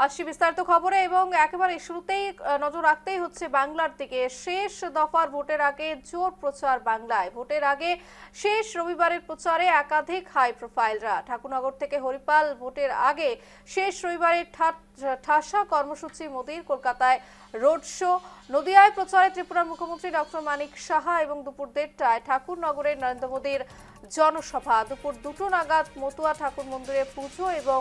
আসছি বিস্তারিত খবরে এবং একেবারে শুরুতেই নজর রাখতেই হচ্ছে বাংলার দিকে। শেষ দফার ভোটের আগে জোর প্রচার বাংলায়। ভোটের আগে শেষ রবিবারের প্রচারে একাধিক হাই প্রোফাইলরা। ঠাকুরনগর থেকে হরিপাল ভোটের আগে শেষ রবিবারের ঠাসা কর্মসূচি মোদির। কলকাতায় রোড শো। নদিয়ায় প্রচারে ত্রিপুরার মুখ্যমন্ত্রী ডক্টর মানিক সাহা এবং দুপুর 1:30টায় ঠাকুরনগরের নরেন্দ্র মোদির জনসভা। দুপুর 2টো নাগাদ মতুয়া ঠাকুর মন্দিরে পুজো এবং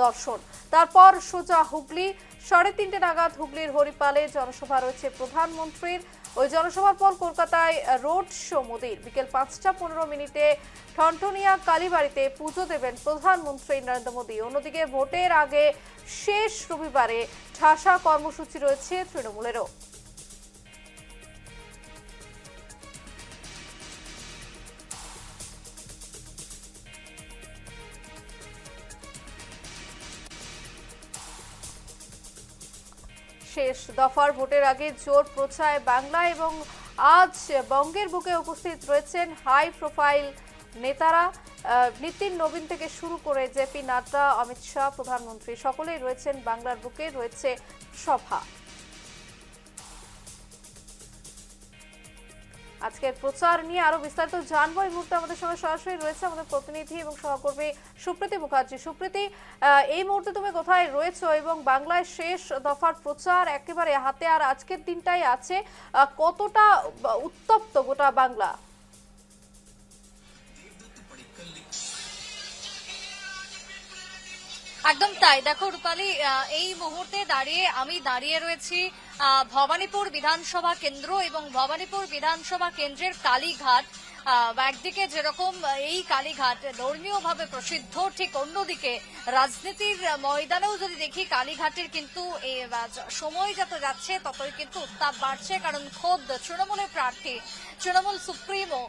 দর্শন। তারপর সোজা হুগলি। 3:30টে নাগাদ হুগলির হরিপালে জনসভা রয়েছে প্রধানমন্ত্রীর। ওই জনসভার পর কলকাতায় রোড শো মোদির। বিকেল 5:15 ঠনঠনিয়া কালীবাড়িতে পুজো দেবেন প্রধানমন্ত্রী নরেন্দ্র মোদী। অন্যদিকে ভোটের আগে শেষ রবিবারে ঠাসা কর্মসূচি রয়েছে তৃণমূলেরও। শেষ দফার ভোটের আগে জোর প্রচার বাংলা এবং আজ বঙ্গের বুকে উপস্থিত রয়েছেন হাই প্রোফাইল নেতারা। নিতিন নবীন থেকে শুরু করে জেপি নাড্ডা, অমিত শাহ, প্রধানমন্ত্রী সকলেই রয়েছেন বাংলার বুকে। রয়েছে সভা। আজকের প্রচার নিয়ে আরো বিস্তারিত জানবো। এই মুহূর্তে আমাদের সঙ্গে সরাসরি রয়েছে আমাদের প্রতিনিধি এবং সহকর্মী সুপ্রীতি মুখার্জি। সুপ্রীতি, এই মুহূর্তে তুমি কোথায় রয়েছো এবং বাংলায় শেষ দফার প্রচার একেবারে হাতে আর আজকের দিনটাই আছে, কতটা উত্তপ্ত গোটা বাংলা? একদম তাই। দেখো রূপালী, এই মুহূর্তে আমি দাঁড়িয়ে রয়েছি ভবানীপুর বিধানসভা কেন্দ্র এবং ভবানীপুর বিধানসভা কেন্দ্রের কালীঘাট। একদিকে যেরকম এই কালীঘাট ধর্মীয়ভাবে প্রসিদ্ধ, ঠিক অন্যদিকে রাজনীতির ময়দানেও যদি দেখি কালীঘাটের কিন্তু সময় যত যাচ্ছে ততই কিন্তু উত্তাপ বাড়ছে। কারণ খোদ তৃণমূলের প্রার্থী, তৃণমূল সুপ্রিমো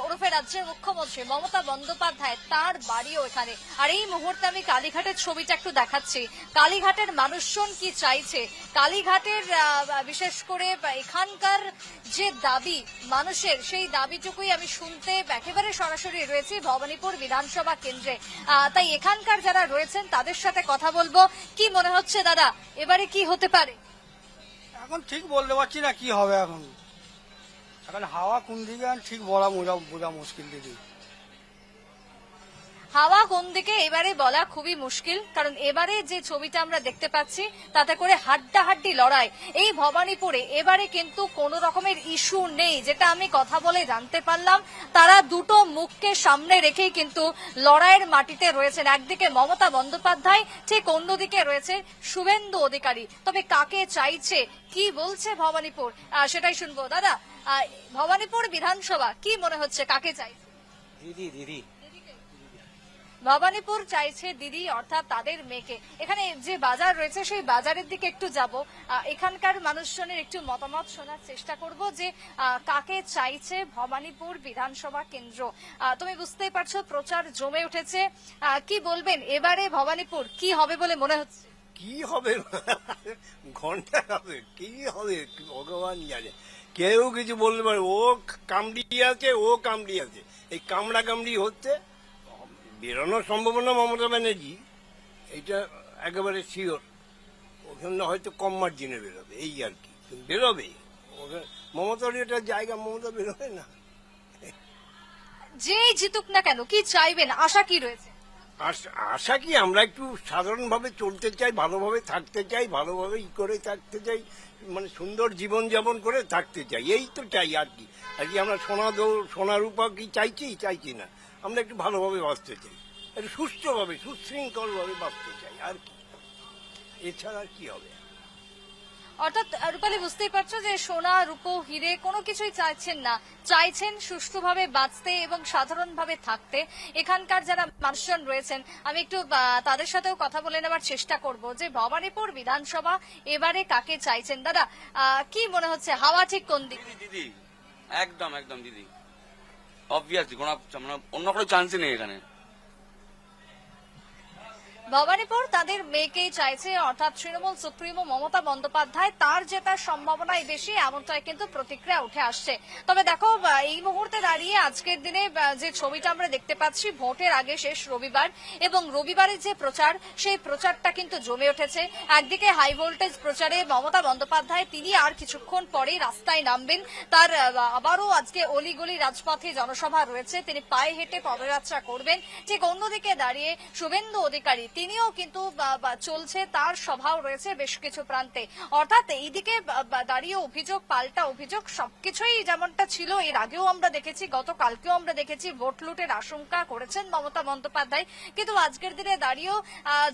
ওরফে রাজ্যের মুখ্যমন্ত্রী মমতা বন্দ্যোপাধ্যায়, তার বাড়িও এখানে। আর এই মুহূর্তে আমি কালীঘাটের ছবিটা একটু দেখাচ্ছি। কালীঘাটের মানুষজন কি চাইছে, কালীঘাটের বিশেষ করে এখানকার যে দাবি মানুষের, সেই দাবিটুকুই আমি শুনতে একেবারে সরাসরি রয়েছি ভবানীপুর বিধানসভা কেন্দ্রে। তাই এখানকার যারা রয়েছেন তাদের সাথে কথা বলবো। কি মনে হচ্ছে দাদা, এবারে কি হতে পারে? এখন ঠিক বলতে পারছি না কি হবে। এখন হাওয়া কোন দিকে ঠিক বোঝা মুশকিল দিদি। হাওয়া কোন দিকে এবারে বলা খুবই মুশকিল, কারণ এবারে যে ছবিটা আমরা দেখতে পাচ্ছি তাতে করে হাড্ডাহাড্ডি লড়াই। এই ভবানীপুরে এবারে কিন্তু কোনো রকমের ইস্যু নেই, যেটা আমি কথা বলে জানতে পারলাম। তারা দুটো মুখকে সামনে রেখেই কিন্তু লড়াইয়ের মাটিতে রয়েছেন। একদিকে মমতা বন্দ্যোপাধ্যায়, ঠিক অন্যদিকে রয়েছে শুভেন্দু অধিকারী। তবে কাকে চাইছে, কি বলছে ভবানীপুর, সেটাই শুনবো। দাদা, ভবানীপুর বিধানসভা কি মনে হচ্ছে, কাকে চাইছে? দিদি ভবানীপুর চাইছে দিদি, অর্থাৎ তাদের মেয়েকে। এখানে যে বাজার রয়েছে সেই বাজারের দিকে একটু যাব, এখানকার মানুষজনের একটু মতামত শোনার চেষ্টা করব যে কাকে চাইছে ভবানীপুর বিধানসভা কেন্দ্র। তুমি বুঝতেই পারছো প্রচার জমে উঠেছে। কি বলবেন, এবারে ভবানীপুর কি হবে বলে মনে হচ্ছে? কি হবে, ঘন্টা হবে, কি হবে ভগবান জানে। কেউ কিছু বলতে পারে। ও কামড়ি আছে, ও কামড়ি আছে, এই কামড়া কামড়ি হচ্ছে। বেরোনোর সম্ভাবনা মমতা ব্যানার্জি, এটা একেবারে শিওর। ওখানে হয়তো কম মার্জিনে বেরোবে, এই আর কি, বেরোবে। মমতার এটা জায়গা, মমতা বেরোবে না। যেই জিতুক না কেন, কি চাইবেন, আশা কি রয়েছে? আশা কি, আমরা একটু সাধারণভাবে চলতে চাই, ভালোভাবে থাকতে চাই, ভালোভাবে করে থাকতে চাই, মানে সুন্দর জীবনযাপন করে থাকতে চাই, এই তো চাই আর কি। আর কি আমরা সোনা রূপা কি চাইছি না। আমরা একটু ভালোভাবে বাঁচতে চাই, একটু সুস্থভাবে সুশৃঙ্খলভাবে বাঁচতে চাই আর কি। এছাড়া আর কি হবে? অর্থাৎ রূপালী, বুঝতেই পারছো যে সোনা রূপো হিরে কোনো কিছুই চাইছেন না, চাইছেন সুষ্ঠুভাবে বাঁচতে এবং সাধারণভাবে থাকতে। এখানকার যারা মানুষজন রয়েছেন আমি একটু তাদের সাথেও কথা বলে নেওয়ার চেষ্টা করব যে ভবানীপুর বিধানসভা এবারে কাকে চাইছেন। দাদা, কি মনে হচ্ছে, হাওয়া ঠিক কোন দিকে? দিদি একদম একদম দিদি, অবভিয়াসলি কোনো অন্য কোনো চান্সই নেই এখানে। ভবানীপুর তাদের মেয়েকেই চাইছে, অর্থাৎ তৃণমূল সুপ্রিমো মমতা বন্দ্যোপাধ্যায় তার জেতার সম্ভাবনাই বেশি, এমনটাই কিন্তু প্রতিক্রিয়া উঠে আসছে। তবে দেখো, এই মুহূর্তে দাঁড়িয়ে আজকের দিনে যে ছবিটা আমরা দেখতে পাচ্ছি, ভোটের আগে শেষ রবিবার এবং রবিবারের যে প্রচার, সেই প্রচারটা কিন্তু জমে উঠেছে। একদিকে হাই ভোল্টেজ প্রচারে মমতা বন্দ্যোপাধ্যায় তিনি আর কিছুক্ষণ পরেই রাস্তায় নামবেন। তার আবারও আজকে অলিগলি রাজপথে জনসভা রয়েছে, তিনি পায়ে হেঁটে পদযাত্রা করবেন। ঠিক অন্যদিকে দাঁড়িয়ে শুভেন্দু অধিকারী তিনিও কিন্তু চলছে, তার সভাও রয়েছে বেশ কিছু প্রান্তে। অর্থাৎ এইদিকে দাঁড়িয়ে অভিযোগ পাল্টা অভিযোগ, সবকিছুই যেমনটা ছিল এর আগেও আমরা দেখেছি, গতকালকেও আমরা দেখেছি ভোট লুটের আশঙ্কা করেছেন মমতা বন্দ্যোপাধ্যায়। কিন্তু আজকের দিনে দাঁড়িয়েও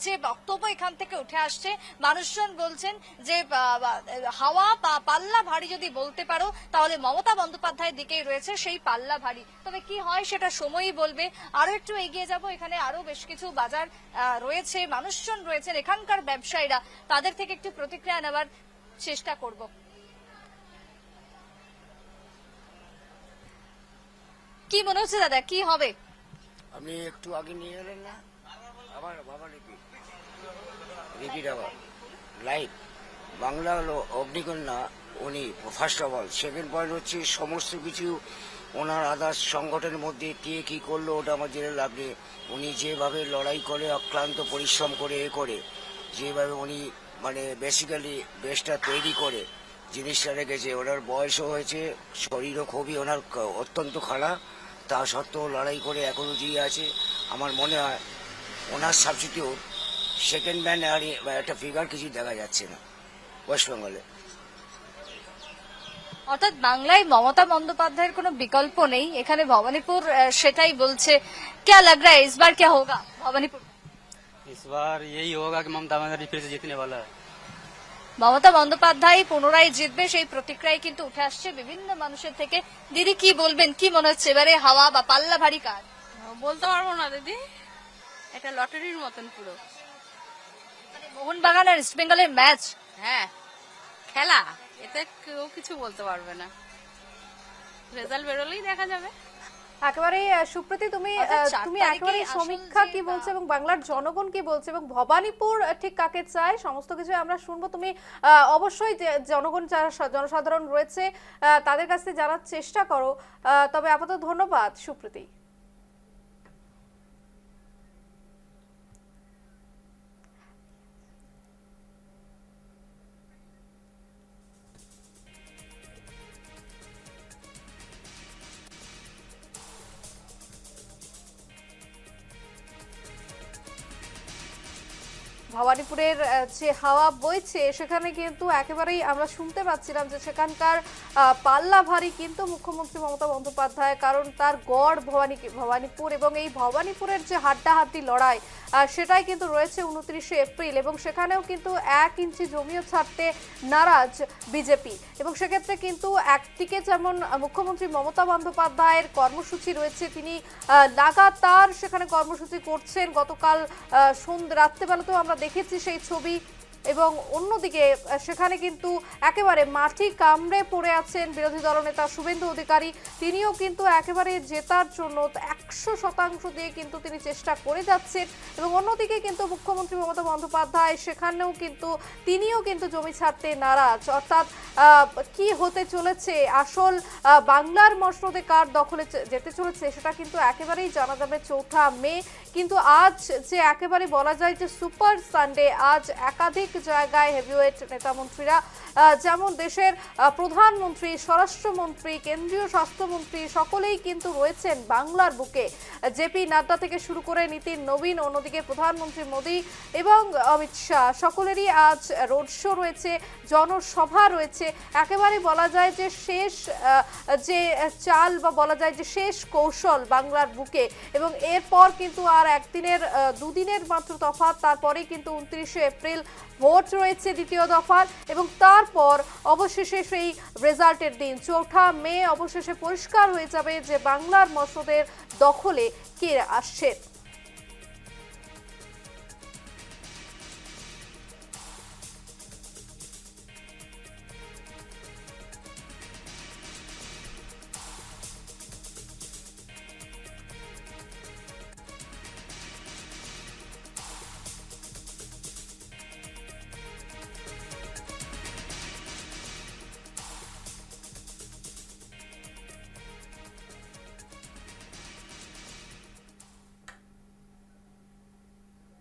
যে বক্তব্য এখান থেকে উঠে আসছে, মানুষজন বলছেন যে হাওয়া পাল্লা ভারী যদি বলতে পারো তাহলে মমতা বন্দ্যোপাধ্যায়ের দিকেই রয়েছে সেই পাল্লা ভারী। তবে কি হয় সেটা সময়ই বলবে। আরো একটু এগিয়ে যাব, এখানে আরো বেশ কিছু বাজার রয়েছে, মানুষজন রয়েছেন, এখানকার ব্যবসায়ীরা, তাদের থেকে একটু প্রতিক্রিয়া নেওয়ার চেষ্টা করব। কি মনে হচ্ছে দাদা, কি হবে? আপনি একটু আগে নিয়ে এলেন না, আবার বাবা রিপিট আবার লাইভ বাংলা হলো অগ্নিকন্যা। উনি first of all, second point হচ্ছে সমস্ত কিছু ওনার আদার্স সংগঠনের মধ্যে কে কি করলো ওটা আমার জেনে লাভ নেই। উনি যেভাবে লড়াই করে, অক্লান্ত পরিশ্রম করে করে যেভাবে উনি মানে বেসিক্যালি বেসটা তৈরি করে জিনিসটা রেখেছে, ওনার বয়সও হয়েছে, শরীরও খুবই ওনার অত্যন্ত খারাপ, তা সত্ত্বেও লড়াই করে এখনো জিয়ে আছে। আমার মনে হয় ওনার সাবস্টিটিউট সেকেন্ড ম্যান আর একটা ফিগার কিছু দেখা যাচ্ছে না ওয়েস্ট বেঙ্গলে। অর্থাৎ বাংলায় মমতা বন্দ্যোপাধ্যায়ের কোনো বিকল্প নেই, এখানে ভবানীপুর সেটাই বলছে। क्या लग रहा है इस बार क्या होगा भवानीपुर? इस बार यही होगा कि ममता बनर्जी फिर से जीतने वाला है। মমতা বন্দ্যোপাধ্যায় পুনরায় জিতবে সেই প্রতিক্রিয়ায় কিন্তু উঠে আসছে বিভিন্ন মানুষের থেকে। দিদি কি বলবেন, কি মনে হচ্ছে এবারে হাওয়া বা পাল্লা ভারী কার? বলতে পারবো না দিদি, এটা লটারির মতন পুরো। মানে মোহনবাগান আর ইস্ট বেঙ্গলের ম্যাচ। হ্যাঁ, খেলা, এতে কেউ কিছু বলতে পারবে না, রেজাল্ট বেরোলেই দেখা যাবে। একেবারে সুপ্রীতি, তুমি অর্থাৎ 4 তুমি তারিখে একেবারে আসল সমীক্ষা যে, কি বলছে এবং বাংলার জনগণ কি বলছে এবং ভবানীপুর ঠিক কাকে চায় সমস্ত কিছু আমরা শুনবো। তুমি অবশ্যই যে জনগণ যারা জনসাধারণ রয়েছে তাদের কাছ থেকে জানার চেষ্টা করো। তবে আপাতত ধন্যবাদ সুপ্রীতি। ভবানীপুরের যে হাওয়া বইছে সেখানে কিন্তু একেবারেই আমরা শুনতে পাচ্ছিলাম যে সেখানকার পাল্লা ভারী কিন্তু মুখ্যমন্ত্রী মমতা বন্দ্যোপাধ্যায়, কারণ তার গড় ভবানীপুর এবং এই ভবানীপুরের যে হাড্ডাহাড্ডি লড়াই সেটাই কিন্তু রয়েছে 29শে এপ্রিল এবং সেখানেও কিন্তু 1 ইঞ্চি জমিও ছাড়তে নারাজ বিজেপি। এবং সেক্ষেত্রে কিন্তু একদিকে যেমন মুখ্যমন্ত্রী মমতা বন্দ্যোপাধ্যায়ের কর্মসূচি রয়েছে, তিনি লাগাতার সেখানে কর্মসূচি করছেন, গতকাল রাত্রেবেলাতেও আমরা দেখেছি সেই ছবি। এবং অন্যদিকে সেখানে কিন্তু একেবারে মাটি কামড়ে পড়ে আছেন বিরোধী দলনেতা শুভেন্দু অধিকারী, তিনিও কিন্তু একেবারে জেতার জন্য 100% দিয়ে কিন্তু তিনি চেষ্টা করে যাচ্ছেন। এবং অন্যদিকে কিন্তু মুখ্যমন্ত্রী মমতা বন্দ্যোপাধ্যায় সেখানেও কিন্তু তিনিও কিন্তু জমি ছাড়তে নারাজ। অর্থাৎ কি হতে চলেছে, আসল বাংলার মসনদে কার দখলে যেতে চলেছে সেটা কিন্তু একেবারেই জানা যাবে 4 মে। কিন্তু আজ যে একেবারে বলা যায় যে সুপার সানডে, আজ একাধিক জায়গায় হেভিওয়েট নেতা মন্ত্রীরা, যেমন দেশের প্রধানমন্ত্রী, স্বরাষ্ট্রমন্ত্রী, কেন্দ্রীয় স্বাস্থ্যমন্ত্রী সকলেই কিন্তু রয়েছেন বাংলার বুকে। জেপি নাড্ডা থেকে শুরু করে নীতিন নবীন, অন্যদিকে প্রধানমন্ত্রী মোদী এবং অমিত শাহ সকলেরই আজ রোড শো রয়েছে, জনসভা রয়েছে। একেবারে বলা যায় যে শেষ যে চাল বা বলা যায় যে শেষ কৌশল বাংলার বুকে। এবং এরপর কিন্তু আর একদিনের 2 দিনের মাত্র তফাৎ, তারপরেই কিন্তু 29শে এপ্রিল ভোট রয়েছে দ্বিতীয় দফার এবং তারপর অবশেষে সেই রেজাল্টের দিন 4 মে অবশেষে পরিষ্কার হয়ে যাবে যে বাংলার মসনদের দখলে কে আসছে।